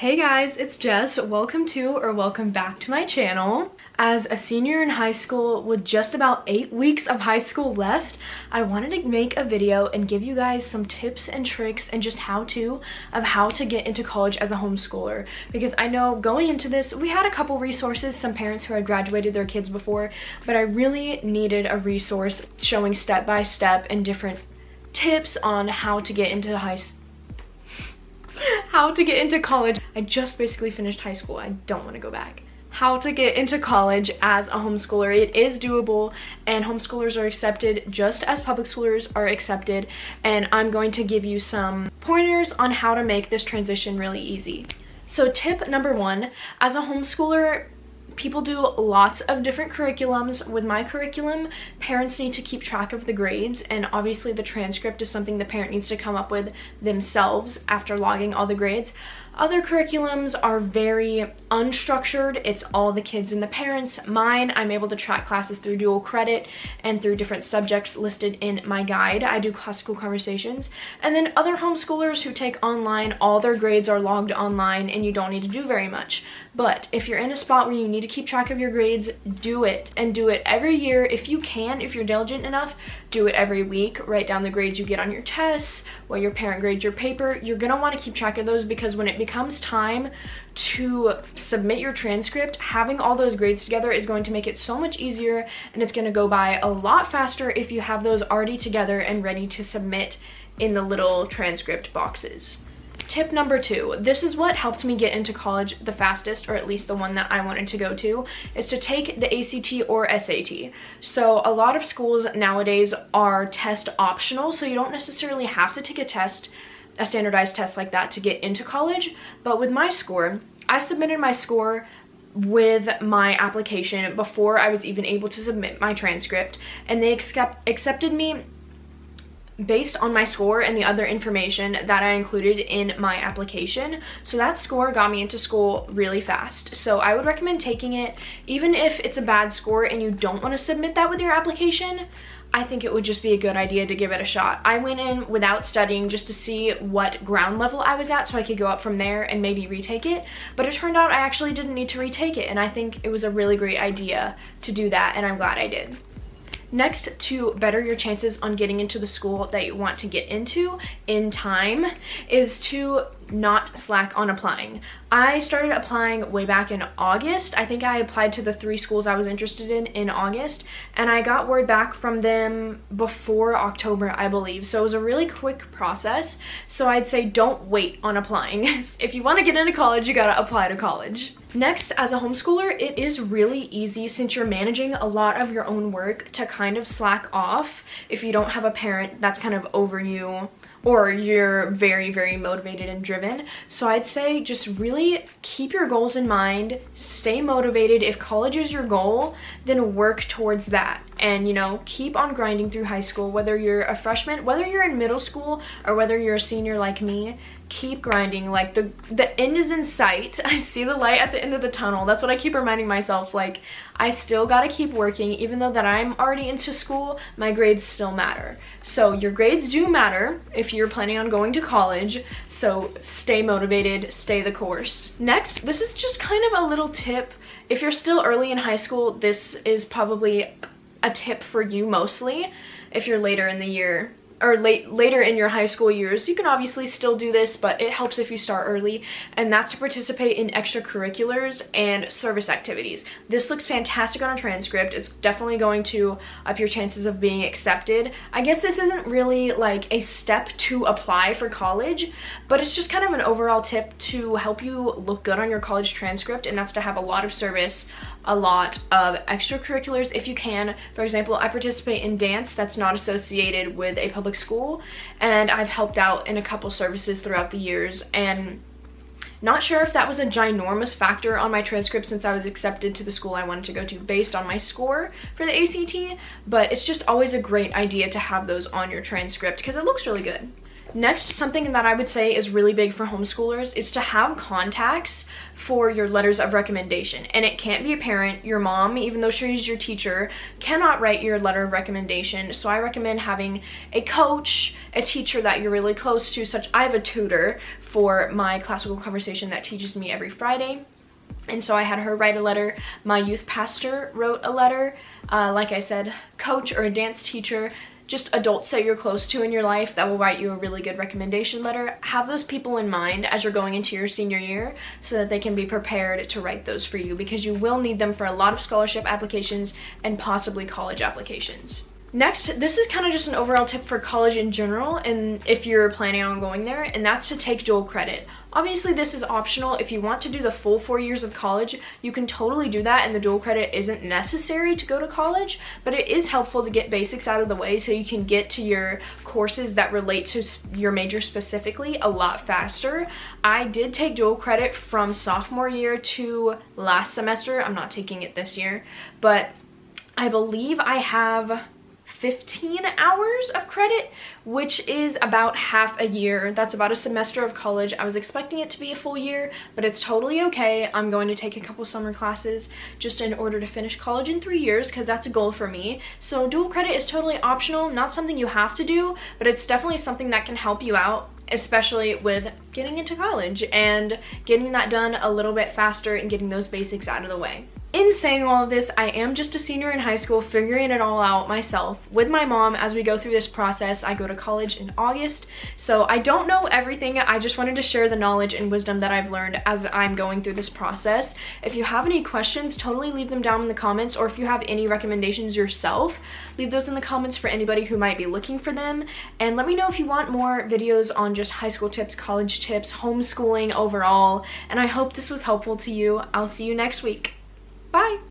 Hey guys, it's Jess. Welcome back to my channel. As a senior in high school with just about 8 weeks of high school left, I wanted to make a video and give you guys some tips and tricks and just how to get into college as a homeschooler. Because I know going into this, we had a couple resources, some parents who had graduated their kids before, but I really needed a resource showing step by step and different tips on how to get into college. I just basically finished high school. I don't want to go back. How to get into college as a homeschooler. It is doable, and homeschoolers are accepted just as public schoolers are accepted, and I'm going to give you some pointers on how to make this transition really easy. So tip number one, as a homeschooler, people do lots of different curriculums. With my curriculum, parents need to keep track of the grades, and obviously the transcript is something the parent needs to come up with themselves after logging all the grades. Other curriculums are very unstructured. It's all the kids and the parents. Mine, I'm able to track classes through dual credit and through different subjects listed in my guide. I do classical conversations. And then other homeschoolers who take online, all their grades are logged online and you don't need to do very much. But if you're in a spot where you need to keep track of your grades, do it, and do it every year if you can. If you're diligent enough, do it every week. Write down the grades you get on your tests, what your parent grades your paper. You're gonna want to keep track of those, because when it becomes time to submit your transcript, having all those grades together is going to make it so much easier, and it's going to go by a lot faster if you have those already together and ready to submit in the little transcript boxes. Tip number two, this is what helped me get into college the fastest, or at least the one that I wanted to go to, is to take the ACT or SAT. So a lot of schools nowadays are test optional, so you don't necessarily have to take a standardized test like that to get into college. But with my score, I submitted my score with my application before I was even able to submit my transcript, and they accepted me based on my score and the other information that I included in my application. So that score got me into school really fast. So I would recommend taking it, even if it's a bad score and you don't want to submit that with your application. I think it would just be a good idea to give it a shot. I went in without studying just to see what ground level I was at so I could go up from there and maybe retake it. But it turned out I actually didn't need to retake it, and I think it was a really great idea to do that, and I'm glad I did. Next, to better your chances on getting into the school that you want to get into in time, is to not slack on applying. I started applying way back in August. I think I applied to the 3 schools I was interested in August, and I got word back from them before October, I believe. So it was a really quick process. So I'd say don't wait on applying. If you want to get into college, you gotta apply to college. Next, as a homeschooler, it is really easy, since you're managing a lot of your own work, to kind of slack off if you don't have a parent that's kind of over you, or you're very, very motivated and driven. So I'd say just really keep your goals in mind, stay motivated. If college is your goal, then work towards that. And, you know, keep on grinding through high school, whether you're a freshman, whether you're in middle school, or whether you're a senior like me. Keep grinding. Like, the end is in sight. I see the light at the end of the tunnel. That's what I keep reminding myself. Like, I still gotta keep working. Even though that I'm already into school, my grades still matter. So your grades do matter if you're planning on going to college. So stay motivated, stay the course. Next, this is just kind of a little tip. If you're still early in high school, this is probably a tip for you mostly. If you're later in the year, or later in your high school years, you can obviously still do this, but it helps if you start early, and that's to participate in extracurriculars and service activities. This looks fantastic on a transcript. It's definitely going to up your chances of being accepted. I guess this isn't really like a step to apply for college, but it's just kind of an overall tip to help you look good on your college transcript, and that's to have a lot of service, a lot of extracurriculars if you can. For example, I participate in dance that's not associated with a public school, and I've helped out in a couple services throughout the years, and not sure if that was a ginormous factor on my transcript since I was accepted to the school I wanted to go to based on my score for the ACT, but it's just always a great idea to have those on your transcript because it looks really good. Next, something that I would say is really big for homeschoolers is to have contacts for your letters of recommendation. And it can't be a parent. Your mom, even though she's your teacher, cannot write your letter of recommendation. So I recommend having a coach, a teacher that you're really close to, such I have a tutor for my classical conversation that teaches me every Friday. And so I had her write a letter. My youth pastor wrote a letter. Like I said, coach or a dance teacher, just adults that you're close to in your life that will write you a really good recommendation letter. Have those people in mind as you're going into your senior year so that they can be prepared to write those for you, because you will need them for a lot of scholarship applications and possibly college applications. Next, this is kind of just an overall tip for college in general, and if you're planning on going there, and that's to take dual credit. Obviously, this is optional. If you want to do the full 4 years of college, you can totally do that, and the dual credit isn't necessary to go to college, but it is helpful to get basics out of the way so you can get to your courses that relate to your major specifically a lot faster. I did take dual credit from sophomore year to last semester. I'm not taking it this year, but I believe I have 15 hours of credit, which is about half a year. That's about a semester of college. I was expecting it to be a full year, but it's totally okay. I'm going to take a couple summer classes just in order to finish college in 3 years, because that's a goal for me. So dual credit is totally optional, not something you have to do, but it's definitely something that can help you out, especially with getting into college and getting that done a little bit faster and getting those basics out of the way. In saying all of this, I am just a senior in high school, figuring it all out myself with my mom as we go through this process. I go to college in August, so I don't know everything. I just wanted to share the knowledge and wisdom that I've learned as I'm going through this process. If you have any questions, totally leave them down in the comments, or if you have any recommendations yourself, leave those in the comments for anybody who might be looking for them. And let me know if you want more videos on just high school tips, college tips, homeschooling overall. And I hope this was helpful to you. I'll see you next week. Bye!